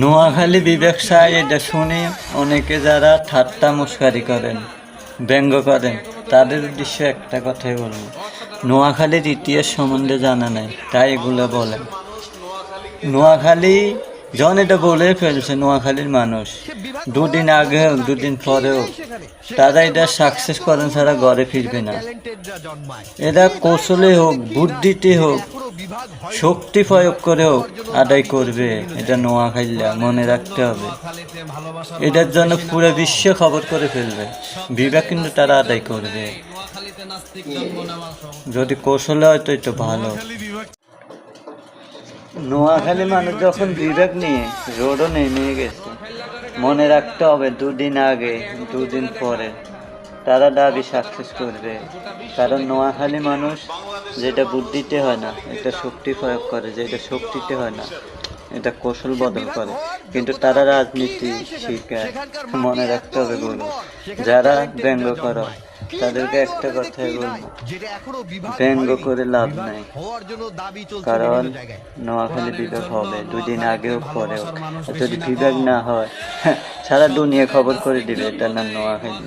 নোয়াখালী বিবেক সাহা এটা শুনে অনেকে যারা ঠাট্টা মস্কারি করেন, ব্যঙ্গ করেন, তাদের উদ্দেশ্যে একটা কথাই বলবো, নোয়াখালীর ইতিহাস সম্বন্ধে জানা নাই তাই এগুলো বলেন। নোয়াখালী যখন এটা বলে ফেলছে নোয়াখালীর মানুষ, দুদিন আগে হোক দুদিন পরে হোক, তারা এটা সাকসেস করেন ছাড়া ঘরে ফিরবে না। এরা কৌশলে হোক, বুদ্ধিতে হোক, শক্তি প্রয়োগ করে হোক আদায় করবে। এটা নোয়াখালীরা মনে রাখতে হবে। এটার জন্য পুরো বিশ্ব খবর করে ফেলবে, বিবেক কিন্তু তারা আদায় করবে। যদি কৌশলে হয় তো এটা ভালো। নোয়াখালী মানুষ যখন বিবেক নিয়ে রোডও নেমে গেছে, মনে রাখতে হবে দুদিন আগে দুদিন পরে তারা দাবি সাকসেস করবে। কারণ নোয়াখালী মানুষ যেটা বুদ্ধিতে হয় না এটা শক্তি প্রয়োগ করে, যেটা শক্তিতে হয় না এটা কৌশল বদল করে। কিন্তু তারা রাজনীতি শিখায়, মনে রাখতে হবে বলো। যারা ব্যঙ্গ করো তাদেরকে একটা কথাই বলবো, ব্যঙ্গ করে লাভ নাই। কারণ নোয়াখালী বিভাগ হবে দুদিন আগেও পরেও। যদি বিভাগ না হয় সারা দুনিয়া খবর করে দিবে এটার নাম নোয়াখালী।